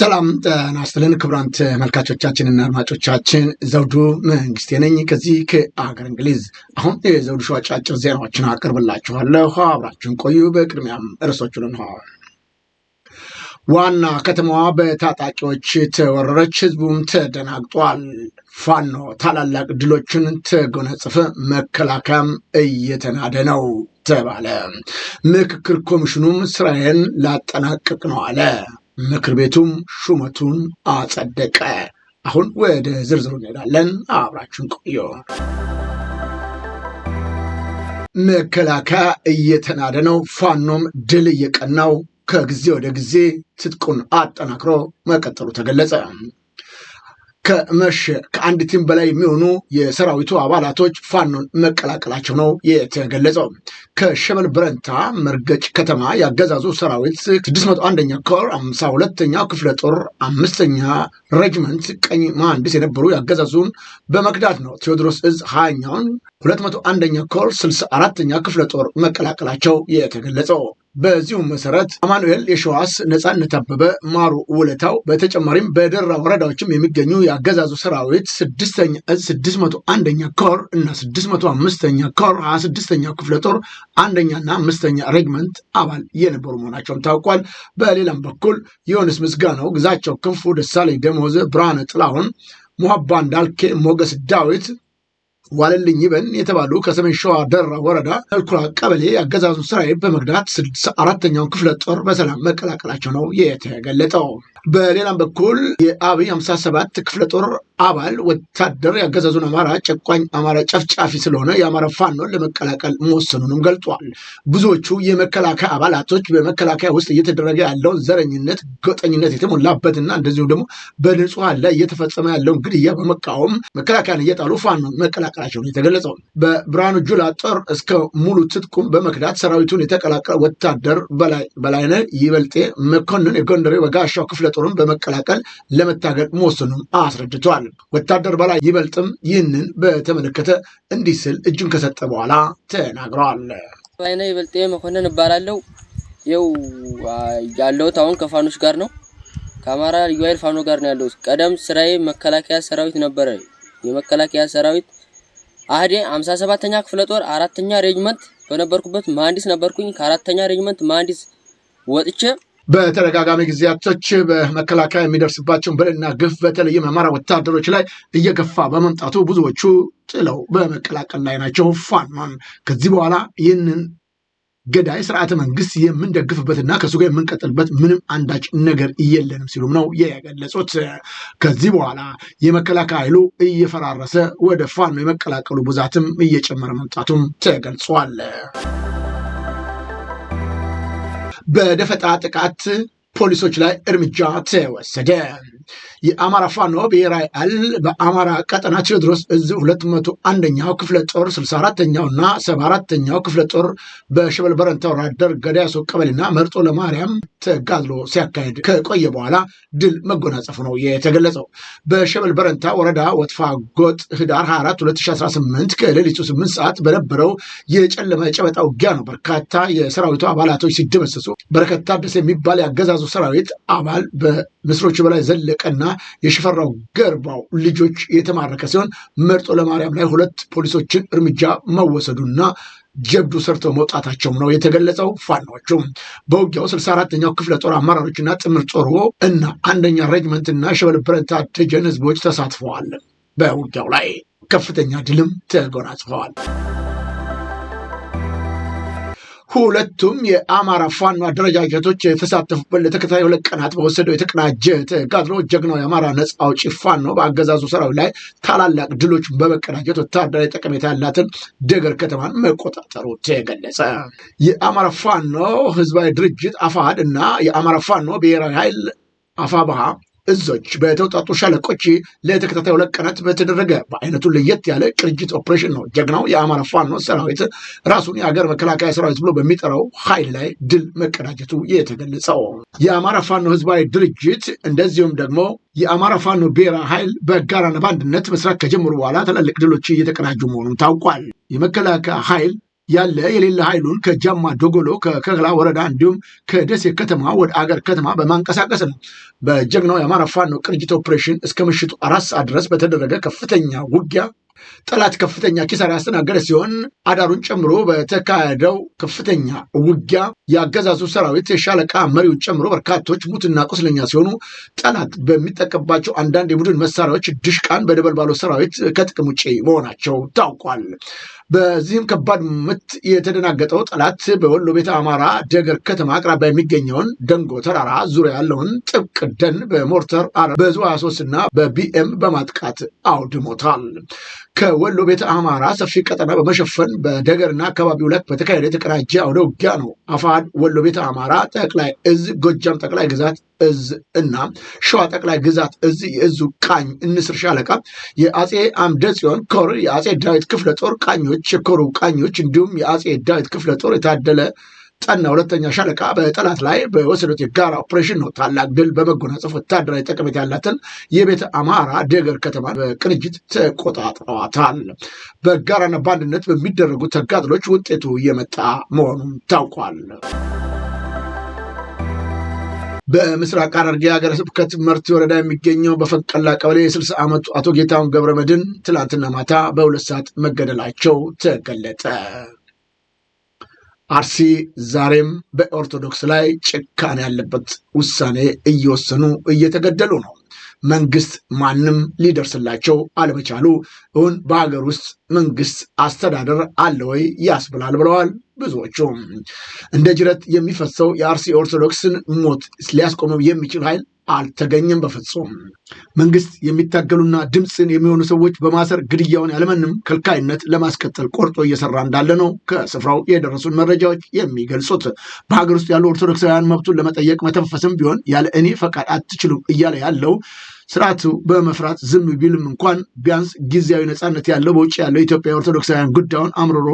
ሰላም ጤና ይስጥልን ክቡራን ተመልካቾቻችንና አድማጮቻችን ዘውዱ መንግስቴ ነኝ ከዚህ ከአገር እንግሊዝ። አሁን የዘውዱ ሾው አጫጭር ዜናዎችን አቀርብላችኋለሁ፣ አብራችሁን ቆዩ። በቅድሚያም ርዕሶቹን እንሆ። ዋና ከተማዋ በታጣቂዎች ተወረረች፣ ህዝቡም ተደናግጧል። ፋኖ ታላላቅ ድሎችን ተጎናጸፈ፣ መከላከያም እየተናደ ነው ተባለ። ምክክር ኮሚሽኑም ስራዬን ላጠናቅቅ ነው አለ። ምክር ቤቱም ሹመቱን አጸደቀ። አሁን ወደ ዝርዝሩ እንሄዳለን፣ አብራችሁን ቆዩ። መከላከያ እየተናደ ነው፣ ፋኖም ድል እየቀናው ከጊዜ ወደ ጊዜ ትጥቁን አጠናክሮ መቀጠሉ ተገለጸ። ከመሸ ከአንድ ቲም በላይ የሚሆኑ የሰራዊቱ አባላቶች ፋኖን መቀላቀላቸው ነው የተገለጸው። ከሸበል በረንታ መርገጭ ከተማ ያገዛዙ ሰራዊት 601ኛ ኮር 52ኛ ክፍለ ጦር 5ኛ ሬጅመንት ቀኝ መሐንዲስ የነበሩ ያገዛዙን በመክዳት ነው ቴዎድሮስ እዝ 20ኛውን 201ኛ ኮር 64ኛ ክፍለ ጦር መቀላቀላቸው የተገለጸው። በዚሁም መሰረት አማኑኤል የሸዋስ፣ ነጻነት አበበ፣ ማሩ ውለታው በተጨማሪም በደራ ወረዳዎችም የሚገኙ የአገዛዙ ሰራዊት 6ኛ እዝ 601ኛ ኮር እና 605ኛ ኮር 26ኛ ክፍለ ጦር 1ኛና 5ኛ ሬጅመንት አባል የነበሩ መሆናቸውም ታውቋል። በሌላም በኩል ዮሐንስ ምስጋናው፣ ግዛቸው ክንፉ፣ ደሳለኝ ደሞዝ፣ ብርሃነ ጥላሁን፣ ሙሀባ እንዳልኬ፣ ሞገስ ዳዊት፣ ዋለልኝ ይበን የተባሉ ከሰሜን ሸዋ ደራ ወረዳ እልኩራ ቀበሌ ያገዛዙን ሰራዊት በመግዳት 64ኛውን ክፍለ ጦር በሰላም መቀላቀላቸው ነው የተገለጠው። በሌላም በኩል የአብይ 57 ክፍለ ጦር አባል ወታደር ያገዛዙን አማራ ጨቋኝ፣ አማራ ጨፍጫፊ ስለሆነ የአማራ ፋኖን ለመቀላቀል መወሰኑንም ገልጿል። ብዙዎቹ የመከላከያ አባላቶች በመከላከያ ውስጥ እየተደረገ ያለውን ዘረኝነት፣ ጎጠኝነት የተሞላበትና እንደዚሁ ደግሞ በንጹሐን ላይ እየተፈጸመ ያለውን ግድያ በመቃወም መከላከያን እየጣሉ ፋኖን መቀላቀላቸው ነው የተገለጸው። በብርሃኑ ጁላ ጦር እስከ ሙሉ ትጥቁም በመክዳት ሰራዊቱን የተቀላቀለ ወታደር በላይነህ ይበልጤ መኮንን የጎንደሬ በጋሻው ክፍለ ጦርን በመቀላቀል ለመታገል መወሰኑን አስረድቷል። ወታደር በላይ ይበልጥም ይህንን በተመለከተ እንዲህ ስል እጁን ከሰጠ በኋላ ተናግረዋል። በላይነህ ይበልጤ መኮንን እባላለሁ። ይኸው ያለሁት አሁን ከፋኖች ጋር ነው፣ ከአማራ ልዩ ኃይል ፋኖ ጋር ነው ያለሁት። ቀደም ስራዬ መከላከያ ሰራዊት ነበረ። የመከላከያ ሰራዊት አህዴ 57ኛ ክፍለ ጦር 4ኛ ሬጅመንት በነበርኩበት መሐንዲስ ነበርኩኝ። ከ4ኛ ሬጅመንት መሐንዲስ ወጥቼ በተደጋጋሚ ጊዜያቶች በመከላከያ የሚደርስባቸውን በደልና ግፍ በተለይም አማራ ወታደሮች ላይ እየገፋ በመምጣቱ ብዙዎቹ ጥለው በመቀላቀል ላይ ናቸው ፋኖን። ከዚህ በኋላ ይህንን ገዳይ ስርዓተ መንግስት የምንደግፍበትና ከሱ ጋር የምንቀጥልበት ምንም አንዳች ነገር የለንም ሲሉም ነው የገለጹት። ከዚህ በኋላ የመከላከያ ኃይሉ እየፈራረሰ ወደ ፋኖ የመቀላቀሉ ብዛትም እየጨመረ መምጣቱም ተገልጿል። በደፈጣ ጥቃት ፖሊሶች ላይ እርምጃ ተወሰደ። የአማራ ፋኖ ብሔራዊ ኃይል በአማራ ቀጠና ቴዎድሮስ እዝ 201ኛው ክፍለ ጦር 64ኛውና 74ኛው ክፍለ ጦር በሸበል በረንታ ወራደር ገዳያሶ ቀበሌና መርጦ ለማርያም ተጋድሎ ሲያካሄድ ከቆየ በኋላ ድል መጎናጸፉ ነው የተገለጸው። በሸበል በረንታ ወረዳ ወጥፋ ጎጥ ህዳር 24 2018 ከሌሊቱ 8 ሰዓት በነበረው የጨለመ ጨበጣ ውጊያ ነው በርካታ የሰራዊቱ አባላቶች ሲደመሰሱ፣ በረከት ታደሰ የሚባል ያገዛዙ ሰራዊት አባል በምስሮች በላይ ዘለቀና የሽፈራው ገርባው ልጆች የተማረከ ሲሆን መርጦ ለማርያም ላይ 2 ፖሊሶችን እርምጃ መወሰዱና ጀብዱ ሰርተው መውጣታቸው ነው የተገለጸው። ፋኖቹም በውጊያው 64ኛው ክፍለ ጦር አመራሮችና ጥምር ጦሩ እና 1ኛ ሬጅመንትና ሸበል በረንታ ደጀን ህዝቦች ተሳትፈዋል። በውጊያው ላይ ከፍተኛ ድልም ተጎናጽፈዋል። ሁለቱም የአማራ ፋኖ አደረጃጀቶች የተሳተፉበት ለተከታታይ 2 ቀናት በወሰደው የተቀናጀ ተጋድሎ ጀግናው የአማራ ነጻ አውጪ ፋኖ በአገዛዙ ሰራዊት ላይ ታላላቅ ድሎች በመቀዳጀት ወታደራዊ ጠቀሜታ ያላትን ደገር ከተማን መቆጣጠሩ ተገለጸ። የአማራ ፋኖ ህዝባዊ ድርጅት አፋሕድ እና የአማራ ፋኖ ብሔራዊ ኃይል አፋብኃ እዞች በተውጣጡ ሻለቆች ለተከታታይ 2 ቀናት በተደረገ በአይነቱ ለየት ያለ ቅንጅት ኦፕሬሽን ነው ጀግናው የአማራ ፋኖ ሰራዊት ራሱን የሀገር መከላከያ ሰራዊት ብሎ በሚጠራው ኃይል ላይ ድል መቀዳጀቱ የተገለጸው። የአማራ ፋኖ ህዝባዊ ድርጅት እንደዚሁም ደግሞ የአማራ ፋኖ ብሔራዊ ኃይል በጋራና በአንድነት መስራት ከጀመሩ በኋላ ትላልቅ ድሎች እየተቀናጁ መሆኑን ታውቋል። የመከላከያ ኃይል ያለ የሌለ ኃይሉን ከጃማ ዶጎሎ ከከላ ወረዳ እንዲሁም ከደሴ ከተማ ወደ አገር ከተማ በማንቀሳቀስ ነው። በጀግናው የአማራ ፋኖ ቅንጅት ኦፕሬሽን እስከ ምሽቱ 4 ሰዓት ድረስ በተደረገ ከፍተኛ ውጊያ ጠላት ከፍተኛ ኪሳራ ያስተናገደ ሲሆን አዳሩን ጨምሮ በተካሄደው ከፍተኛ ውጊያ የአገዛዙ ሰራዊት የሻለቃ መሪውን ጨምሮ በርካቶች ሙትና ቁስለኛ ሲሆኑ ጠላት በሚጠቀምባቸው አንዳንድ የቡድን መሳሪያዎች ድሽቃን በነበልባሉ ሰራዊት ከጥቅም ውጭ መሆናቸው ታውቋል። በዚህም ከባድ ምት የተደናገጠው ጠላት በወሎ ቤተ አማራ ደገር ከተማ አቅራቢያ የሚገኘውን ደንጎ ተራራ ዙሪያ ያለውን ጥብቅ ደን በሞርተር በዙ 23 እና በቢኤም በማጥቃት አውድሞታል። ከወሎ ቤተ አማራ ሰፊ ቀጠና በመሸፈን በደገርና አካባቢው ላይ በተካሄደ የተቀናጀ አውደ ውጊያ ነው አፋድ ወሎ ቤተ አማራ ጠቅላይ እዝ፣ ጎጃም ጠቅላይ ግዛት እዝ እና ሸዋ ጠቅላይ ግዛት እዝ የእዙ ቃኝ እንስር ሻለቃ የአጼ አምደ ጽዮን ኮር የአጼ ዳዊት ክፍለ ጦር ቃኞች የኮሩ ቃኞች እንዲሁም የአጼ ዳዊት ክፍለ ጦር የታደለ ጠና ሁለተኛ ሻለቃ በጠላት ላይ በወሰዱት የጋራ ኦፕሬሽን ነው ታላቅ ድል በመጎናጸፍ ወታደራዊ ጠቀሜታ ያላትን የቤተ አማራ ደገር ከተማ በቅንጅት ተቆጣጥረዋታል። በጋራና በአንድነት በሚደረጉ ተጋድሎች ውጤቱ እየመጣ መሆኑም ታውቋል። በምስራቅ ሐረርጌ ሀገረ ስብከት መርቲ ወረዳ የሚገኘው በፈንቀላ ቀበሌ የ60 ዓመቱ አቶ ጌታሁን ገብረመድህን ትላንትና ማታ በ2 ሰዓት መገደላቸው ተገለጠ። አርሲ ዛሬም በኦርቶዶክስ ላይ ጭካኔ ያለበት ውሳኔ እየወሰኑ እየተገደሉ ነው። መንግስት ማንም ሊደርስላቸው አለመቻሉ እውን በሀገር ውስጥ መንግስት አስተዳደር አለ ወይ ያስብላል ብለዋል ብዙዎቹ። እንደ ጅረት የሚፈሰው የአርሲ ኦርቶዶክስን ሞት ሊያስቆመው የሚችል ኃይል አልተገኘም። በፍጹም መንግስት የሚታገሉና ድምፅን የሚሆኑ ሰዎች በማሰር ግድያውን ያለምንም ከልካይነት ለማስቀጠል ቆርጦ እየሰራ እንዳለ ነው ከስፍራው የደረሱን መረጃዎች የሚገልጹት። በሀገር ውስጥ ያሉ ኦርቶዶክሳውያን መብቱን ለመጠየቅ መተንፈስም ቢሆን ያለ እኔ ፈቃድ አትችሉም እያለ ያለው ስርዓቱ በመፍራት ዝም ቢልም እንኳን ቢያንስ ጊዜያዊ ነፃነት ያለው በውጭ ያለው ኢትዮጵያ ኦርቶዶክሳውያን ጉዳዩን አምርሮ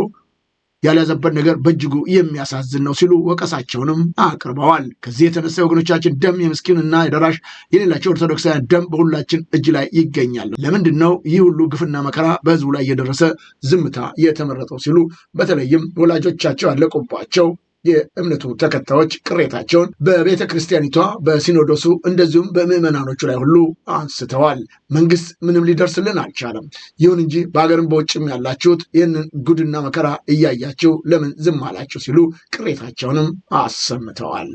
ያልያዘበት ነገር በእጅጉ የሚያሳዝን ነው ሲሉ ወቀሳቸውንም አቅርበዋል። ከዚህ የተነሳ ወገኖቻችን ደም የምስኪንና የደራሽ የሌላቸው ኦርቶዶክሳውያን ደም በሁላችን እጅ ላይ ይገኛል። ለምንድን ነው ይህ ሁሉ ግፍና መከራ በህዝቡ ላይ እየደረሰ ዝምታ የተመረጠው ሲሉ በተለይም ወላጆቻቸው ያለቁባቸው የእምነቱ ተከታዮች ቅሬታቸውን በቤተ ክርስቲያኒቷ በሲኖዶሱ እንደዚሁም በምዕመናኖቹ ላይ ሁሉ አንስተዋል። መንግስት ምንም ሊደርስልን አልቻለም። ይሁን እንጂ በሀገርም በውጭም ያላችሁት ይህንን ጉድና መከራ እያያችሁ ለምን ዝም አላችሁ ሲሉ ቅሬታቸውንም አሰምተዋል።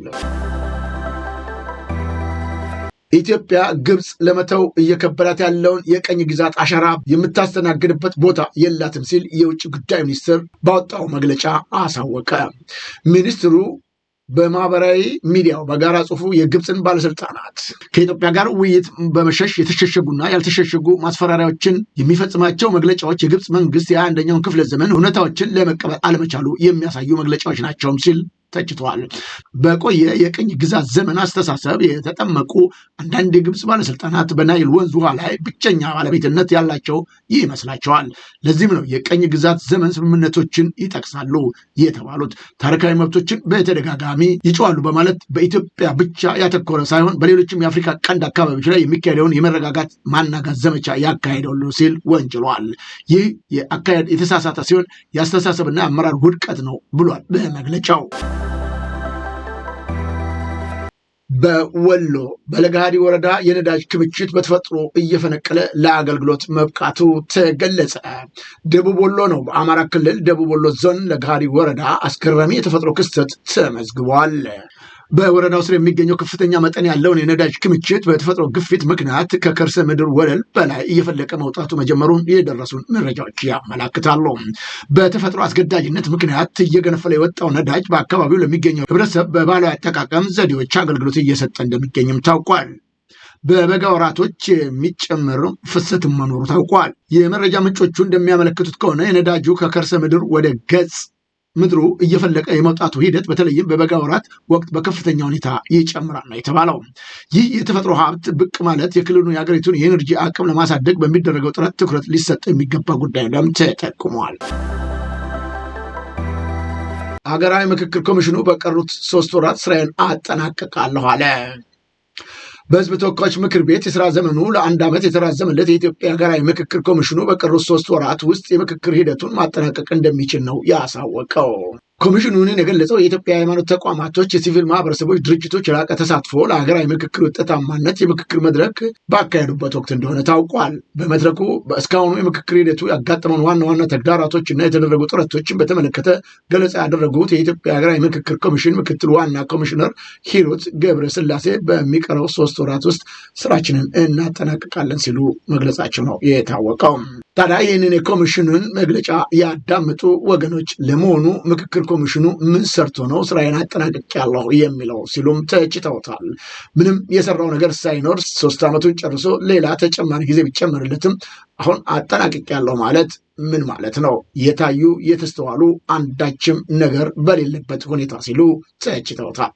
ኢትዮጵያ ግብፅ ለመተው እየከበዳት ያለውን የቀኝ ግዛት አሻራ የምታስተናግድበት ቦታ የላትም ሲል የውጭ ጉዳይ ሚኒስትር ባወጣው መግለጫ አሳወቀ። ሚኒስትሩ በማህበራዊ ሚዲያው በጋራ ጽሁፉ የግብፅን ባለስልጣናት ከኢትዮጵያ ጋር ውይይት በመሸሽ የተሸሸጉና ያልተሸሸጉ ማስፈራሪያዎችን የሚፈጽማቸው መግለጫዎች የግብፅ መንግስት የ21ኛውን ክፍለ ዘመን እውነታዎችን ለመቀበል አለመቻሉ የሚያሳዩ መግለጫዎች ናቸውም ሲል ተችቷል። በቆየ የቅኝ ግዛት ዘመን አስተሳሰብ የተጠመቁ አንዳንድ የግብፅ ባለስልጣናት በናይል ወንዝ ውሃ ላይ ብቸኛ ባለቤትነት ያላቸው ይመስላቸዋል። ለዚህም ነው የቅኝ ግዛት ዘመን ስምምነቶችን ይጠቅሳሉ የተባሉት ታሪካዊ መብቶችን በተደጋጋሚ ይጮዋሉ በማለት በኢትዮጵያ ብቻ ያተኮረ ሳይሆን በሌሎችም የአፍሪካ ቀንድ አካባቢዎች ላይ የሚካሄደውን የመረጋጋት ማናጋት ዘመቻ ያካሄዳሉ ሲል ወንጅሏል። ይህ የአካሄድ የተሳሳተ ሲሆን የአስተሳሰብና የአመራር ውድቀት ነው ብሏል በመግለጫው። በወሎ በለጋሃዲ ወረዳ የነዳጅ ክምችት በተፈጥሮ እየፈነቀለ ለአገልግሎት መብቃቱ ተገለጸ። ደቡብ ወሎ ነው። በአማራ ክልል ደቡብ ወሎ ዞን ለጋሃዲ ወረዳ አስገራሚ የተፈጥሮ ክስተት ተመዝግቧል። በወረዳው ስር የሚገኘው ከፍተኛ መጠን ያለውን የነዳጅ ክምችት በተፈጥሮ ግፊት ምክንያት ከከርሰ ምድር ወለል በላይ እየፈለቀ መውጣቱ መጀመሩን የደረሱን መረጃዎች ያመላክታሉ። በተፈጥሮ አስገዳጅነት ምክንያት እየገነፈለ የወጣው ነዳጅ በአካባቢው ለሚገኘው ህብረተሰብ በባህላዊ አጠቃቀም ዘዴዎች አገልግሎት እየሰጠ እንደሚገኝም ታውቋል። በበጋ ወራቶች የሚጨምር ፍሰት መኖሩ ታውቋል። የመረጃ ምንጮቹ እንደሚያመለክቱት ከሆነ የነዳጁ ከከርሰ ምድር ወደ ገጽ ምድሩ እየፈለቀ የመውጣቱ ሂደት በተለይም በበጋ ወራት ወቅት በከፍተኛ ሁኔታ ይጨምራል ነው የተባለው። ይህ የተፈጥሮ ሀብት ብቅ ማለት የክልሉን የሀገሪቱን የኤነርጂ አቅም ለማሳደግ በሚደረገው ጥረት ትኩረት ሊሰጥ የሚገባ ጉዳይ እንደም ተጠቁሟል። ሀገራዊ ምክክር ኮሚሽኑ በቀሩት 3 ወራት ስራዬን አጠናቅቃለሁ አለ። በህዝብ ተወካዮች ምክር ቤት የስራ ዘመኑ ለ1 ዓመት የተራዘመለት የኢትዮጵያ ሀገራዊ ምክክር ኮሚሽኑ በቀሩት 3 ወራት ውስጥ የምክክር ሂደቱን ማጠናቀቅ እንደሚችል ነው ያሳወቀው። ኮሚሽኑን የገለጸው የኢትዮጵያ ሃይማኖት ተቋማቶች፣ የሲቪል ማህበረሰቦች ድርጅቶች የላቀ ተሳትፎ ለሀገራዊ ምክክር ውጤታማነት የምክክር መድረክ ባካሄዱበት ወቅት እንደሆነ ታውቋል። በመድረኩ እስካሁኑ የምክክር ሂደቱ ያጋጠመውን ዋና ዋና ተግዳሮቶችና የተደረጉ ጥረቶችን በተመለከተ ገለጻ ያደረጉት የኢትዮጵያ ሀገራዊ ምክክር ኮሚሽን ምክትል ዋና ኮሚሽነር ሂሩት ገብረ ስላሴ በሚቀረው 3 ወራት ውስጥ ስራችንን እናጠናቅቃለን ሲሉ መግለጻቸው ነው የታወቀው። ታዲያ ይህንን የኮሚሽኑን መግለጫ ያዳምጡ ወገኖች ለመሆኑ ምክክር ኮሚሽኑ ምን ሰርቶ ነው ስራዬን አጠናቅቄያለሁ የሚለው ሲሉም ተችተውታል። ምንም የሰራው ነገር ሳይኖር 3 ዓመቱን ጨርሶ ሌላ ተጨማሪ ጊዜ ቢጨመርለትም አሁን አጠናቅቄያለሁ ማለት ምን ማለት ነው? የታዩ የተስተዋሉ አንዳችም ነገር በሌለበት ሁኔታ ሲሉ ተችተውታል።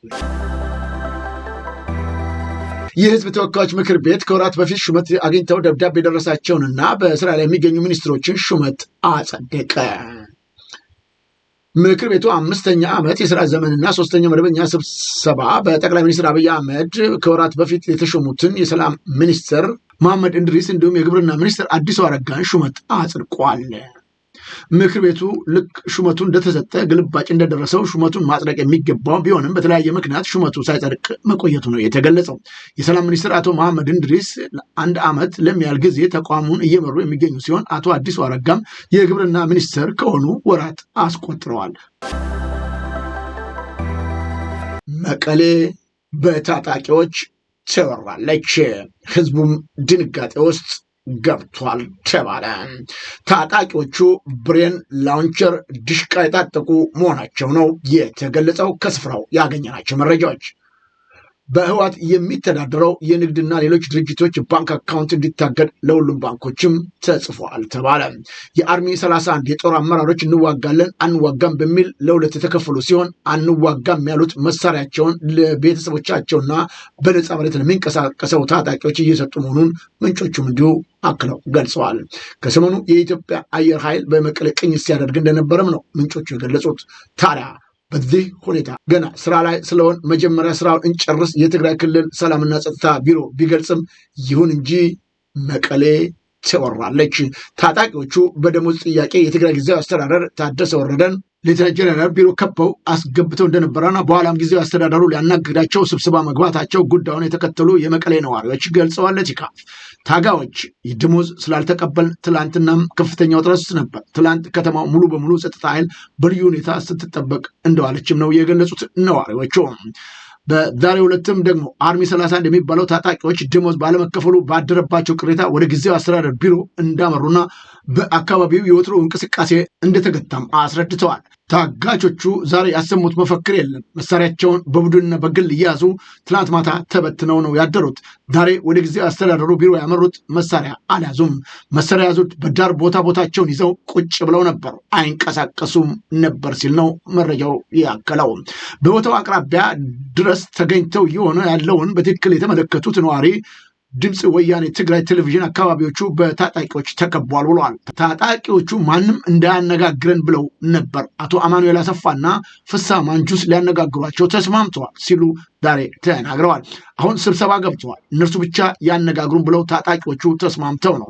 የህዝብ ተወካዮች ምክር ቤት ከወራት በፊት ሹመት አግኝተው ደብዳቤ የደረሳቸውንና በስራ ላይ የሚገኙ ሚኒስትሮችን ሹመት አጸደቀ። ምክር ቤቱ 5ኛ ዓመት የስራ ዘመንና 3ኛ መደበኛ ስብሰባ በጠቅላይ ሚኒስትር አብይ አህመድ ከወራት በፊት የተሾሙትን የሰላም ሚኒስትር መሐመድ እንድሪስ እንዲሁም የግብርና ሚኒስትር አዲሱ አረጋን ሹመት አጽድቋል። ምክር ቤቱ ልክ ሹመቱ እንደተሰጠ ግልባጭ እንደደረሰው ሹመቱን ማጽደቅ የሚገባው ቢሆንም በተለያየ ምክንያት ሹመቱ ሳይጸድቅ መቆየቱ ነው የተገለጸው። የሰላም ሚኒስትር አቶ መሐመድ እንድሪስ 1 ዓመት ለሚያህል ጊዜ ተቋሙን እየመሩ የሚገኙ ሲሆን አቶ አዲሱ አረጋም የግብርና ሚኒስትር ከሆኑ ወራት አስቆጥረዋል። መቀሌ በታጣቂዎች ተወራለች። ህዝቡም ድንጋጤ ውስጥ ገብቷል ተባለ። ታጣቂዎቹ ብሬን፣ ላውንቸር፣ ድሽቃ የታጠቁ መሆናቸው ነው የተገለጸው። ከስፍራው ያገኘናቸው መረጃዎች በህወሓት የሚተዳደረው የንግድና ሌሎች ድርጅቶች ባንክ አካውንት እንዲታገድ ለሁሉም ባንኮችም ተጽፏል ተባለ። የአርሚ 31 የጦር አመራሮች እንዋጋለን አንዋጋም በሚል ለሁለት የተከፈሉ ሲሆን አንዋጋም ያሉት መሳሪያቸውን ለቤተሰቦቻቸውና በነፃ መሬት ለሚንቀሳቀሰው ታጣቂዎች እየሰጡ መሆኑን ምንጮቹም እንዲሁ አክለው ገልጸዋል። ከሰሞኑ የኢትዮጵያ አየር ኃይል በመቀሌ ቅኝት ሲያደርግ እንደነበረም ነው ምንጮቹ የገለጹት። ታዲያ በዚህ ሁኔታ ገና ስራ ላይ ስለሆን መጀመሪያ ስራውን እንጨርስ የትግራይ ክልል ሰላምና ጸጥታ ቢሮ ቢገልጽም ይሁን እንጂ መቀሌ ተወራለች። ታጣቂዎቹ በደሞዝ ጥያቄ የትግራይ ጊዜያዊ አስተዳደር ታደሰ ወረደን ሌተናንት ጀነራል ቢሮ ከበው አስገብተው እንደነበረና በኋላም ጊዜያዊ አስተዳደሩ ሊያናግዳቸው ስብሰባ መግባታቸው ጉዳዩን የተከተሉ የመቀሌ ነዋሪዎች ገልጸዋል። ቲካፍ ታጋዮች ደሞዝ ስላልተቀበል ትላንትናም ከፍተኛ ውጥረት ነበር። ትላንት ከተማው ሙሉ በሙሉ ጸጥታ ኃይል በልዩ ሁኔታ ስትጠበቅ እንደዋለችም ነው የገለጹት ነዋሪዎቹ። በዛሬው ዕለትም ደግሞ አርሚ 31 የሚባለው ታጣቂዎች ደሞዝ ባለመከፈሉ ባደረባቸው ቅሬታ ወደ ጊዜያዊ አስተዳደር ቢሮ እንዳመሩና በአካባቢው የወትሮ እንቅስቃሴ እንደተገታም አስረድተዋል። ታጋቾቹ ዛሬ ያሰሙት መፈክር የለም። መሳሪያቸውን በቡድንና በግል እያያዙ ትናንት ማታ ተበትነው ነው ያደሩት። ዛሬ ወደ ጊዜያዊ አስተዳደሩ ቢሮ ያመሩት መሳሪያ አልያዙም። መሳሪያ ያዙት በዳር ቦታቸውን ይዘው ቁጭ ብለው ነበር፣ አይንቀሳቀሱም ነበር ሲል ነው መረጃው ያከለው። በቦታው አቅራቢያ ድረስ ተገኝተው የሆነ ያለውን በትክክል የተመለከቱት ነዋሪ ድምፅ ወያኔ ትግራይ ቴሌቪዥን አካባቢዎቹ በታጣቂዎች ተከቧል ብለዋል። ታጣቂዎቹ ማንም እንዳያነጋግረን ብለው ነበር። አቶ አማኑኤል አሰፋና ፍሳ ማንጁስ ሊያነጋግሯቸው ተስማምተዋል ሲሉ ዛሬ ተናግረዋል። አሁን ስብሰባ ገብተዋል፣ እነርሱ ብቻ ያነጋግሩን ብለው ታጣቂዎቹ ተስማምተው ነው።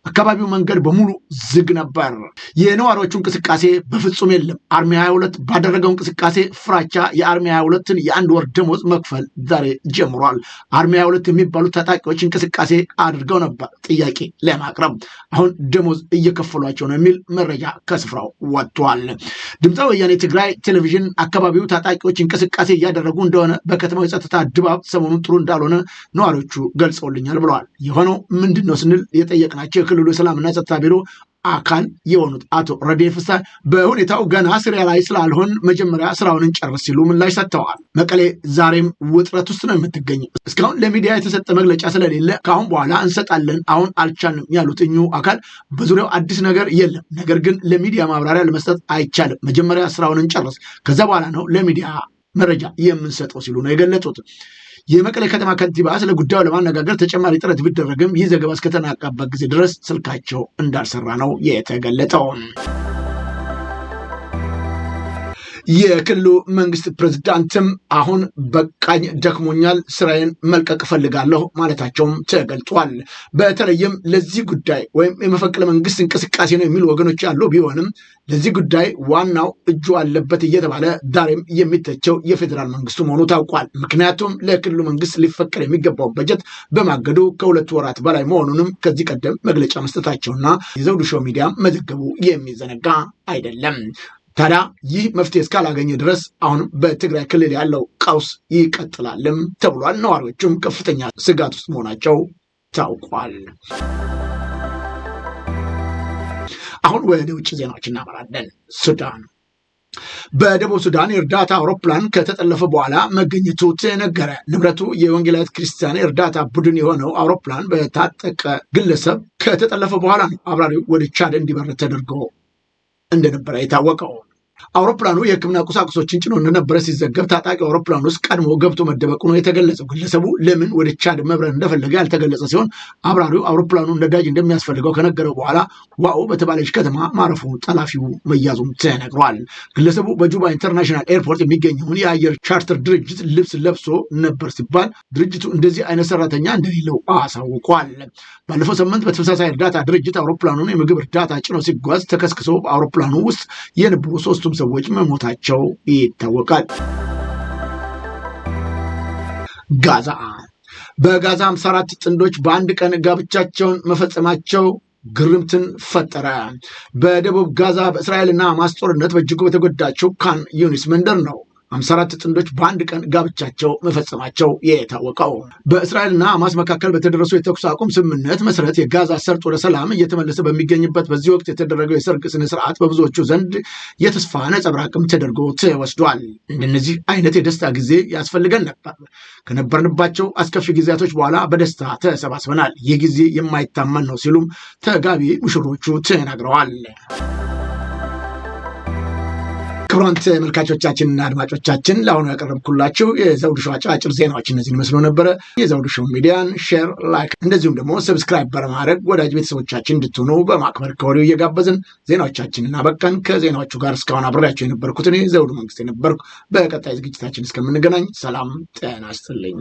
አካባቢው መንገድ በሙሉ ዝግ ነበር። የነዋሪዎቹ እንቅስቃሴ በፍጹም የለም። አርሚ 22 ባደረገው እንቅስቃሴ ፍራቻ የአርሚ 22ን የ1 ወር ደሞዝ መክፈል ዛሬ ጀምሯል። አርሚ 22 የሚባሉት ታጣቂዎች እንቅስቃሴ አድርገው ነበር ጥያቄ ለማቅረብ፣ አሁን ደሞዝ እየከፈሏቸው ነው የሚል መረጃ ከስፍራው ወጥቷል። ድምፀ ወያኔ ትግራይ ቴሌቪዥን አካባቢው ታጣቂዎች እንቅስቃሴ እያደረጉ እንደሆነ በከተማው የጸጥታ ድባብ ሰሞኑን ጥሩ እንዳልሆነ ነዋሪዎቹ ገልጸውልኛል ብለዋል። የሆነው ምንድን ነው ስንል የጠየቅናቸው የክልሉ የሰላምና ጸጥታ ቢሮ አካል የሆኑት አቶ ረዴ ፍሳ በሁኔታው ገና ስራ ላይ ስላልሆን መጀመሪያ ስራውን እንጨርስ ሲሉ ምላሽ ሰጥተዋል። መቀሌ ዛሬም ውጥረት ውስጥ ነው የምትገኘው። እስካሁን ለሚዲያ የተሰጠ መግለጫ ስለሌለ ከአሁን በኋላ እንሰጣለን፣ አሁን አልቻልንም ያሉት እኚሁ አካል በዙሪያው አዲስ ነገር የለም፣ ነገር ግን ለሚዲያ ማብራሪያ ለመስጠት አይቻልም፣ መጀመሪያ ስራውን እንጨርስ፣ ከዛ በኋላ ነው ለሚዲያ መረጃ የምንሰጠው ሲሉ ነው የገለጹት። የመቀሌ ከተማ ከንቲባ ስለ ጉዳዩ ለማነጋገር ተጨማሪ ጥረት ቢደረግም ይህ ዘገባ እስከተናቀበት ጊዜ ድረስ ስልካቸው እንዳልሰራ ነው የተገለጠው። የክልሉ መንግስት ፕሬዝዳንትም አሁን በቃኝ ደክሞኛል ስራዬን መልቀቅ ፈልጋለሁ ማለታቸውም ተገልጧል። በተለይም ለዚህ ጉዳይ ወይም የመፈንቅለ መንግስት እንቅስቃሴ ነው የሚሉ ወገኖች ያሉ ቢሆንም ለዚህ ጉዳይ ዋናው እጁ አለበት እየተባለ ዛሬም የሚተቸው የፌዴራል መንግስቱ መሆኑ ታውቋል። ምክንያቱም ለክልሉ መንግስት ሊፈቀድ የሚገባው በጀት በማገዱ ከ2 ወራት በላይ መሆኑንም ከዚህ ቀደም መግለጫ መስጠታቸውና የዘውዱ ሾው ሚዲያ መዘገቡ የሚዘነጋ አይደለም። ታዲያ ይህ መፍትሄ እስካላገኘ ድረስ አሁን በትግራይ ክልል ያለው ቀውስ ይቀጥላልም ተብሏል። ነዋሪዎቹም ከፍተኛ ስጋት ውስጥ መሆናቸው ታውቋል። አሁን ወደ ውጭ ዜናዎች እናመራለን። ሱዳን በደቡብ ሱዳን የእርዳታ አውሮፕላን ከተጠለፈ በኋላ መገኘቱ ተነገረ። ንብረቱ የወንጌላዊት ክርስቲያን የእርዳታ ቡድን የሆነው አውሮፕላን በታጠቀ ግለሰብ ከተጠለፈ በኋላ ነው አብራሪው ወደ ቻድ እንዲበር ተደርጎ እንደነበረ የታወቀው። አውሮፕላኑ የሕክምና ቁሳቁሶችን ጭኖ እንደነበረ ሲዘገብ ታጣቂ አውሮፕላን ውስጥ ቀድሞ ገብቶ መደበቁ ነው የተገለጸው። ግለሰቡ ለምን ወደ ቻድ መብረር እንደፈለገ ያልተገለጸ ሲሆን አብራሪው አውሮፕላኑ ነዳጅ እንደሚያስፈልገው ከነገረው በኋላ ዋው በተባለች ከተማ ማረፉ ጠላፊው መያዙም ተነግሯል። ግለሰቡ በጁባ ኢንተርናሽናል ኤርፖርት የሚገኘውን የአየር ቻርተር ድርጅት ልብስ ለብሶ ነበር ሲባል ድርጅቱ እንደዚህ አይነት ሰራተኛ እንደሌለው አሳውቋል። ባለፈው ሳምንት በተመሳሳይ እርዳታ ድርጅት አውሮፕላኑን የምግብ እርዳታ ጭኖ ሲጓዝ ተከስክሶ በአውሮፕላኑ ውስጥ የነበሩ 3 ሰዎች መሞታቸው ይታወቃል። በጋዛ 54 ጥንዶች በአንድ ቀን ጋብቻቸውን መፈጸማቸው ግርምትን ፈጠረ። በደቡብ ጋዛ በእስራኤልና ሐማስ ጦርነት በእጅጉ በተጎዳቸው ካን ዩኒስ መንደር ነው 54 ጥንዶች በአንድ ቀን ጋብቻቸው መፈጸማቸው የታወቀው። በእስራኤልና ሐማስ መካከል በተደረሱ የተኩስ አቁም ስምምነት መሰረት የጋዛ ሰርጥ ወደ ሰላም እየተመለሰ በሚገኝበት በዚህ ወቅት የተደረገው የሰርግ ስነ ስርዓት በብዙዎቹ ዘንድ የተስፋ ነጸብራቅም ተደርጎ ተወስዷል። እንደነዚህ አይነት የደስታ ጊዜ ያስፈልገን ነበር። ከነበርንባቸው አስከፊ ጊዜያቶች በኋላ በደስታ ተሰባስበናል። ይህ ጊዜ የማይታመን ነው ሲሉም ተጋቢ ሙሽሮቹ ተናግረዋል። ክቡራን ተመልካቾቻችንና አድማጮቻችን ለአሁኑ ያቀረብኩላችሁ የዘውዱ ሾው አጫጭር ዜናዎች እነዚህን መስሎ ነበረ። የዘውዱ ሾው ሚዲያን ሼር፣ ላይክ እንደዚሁም ደግሞ ሰብስክራይብ በማድረግ ወዳጅ ቤተሰቦቻችን እንድትሆኑ በማክበር ከወዲሁ እየጋበዝን ዜናዎቻችንን አበቃን። ከዜናዎቹ ጋር እስካሁን አብሬያቸው የነበርኩት እኔ ዘውዱ መንግስት የነበርኩ። በቀጣይ ዝግጅታችን እስከምንገናኝ ሰላም ጤና ይስጥልኝ።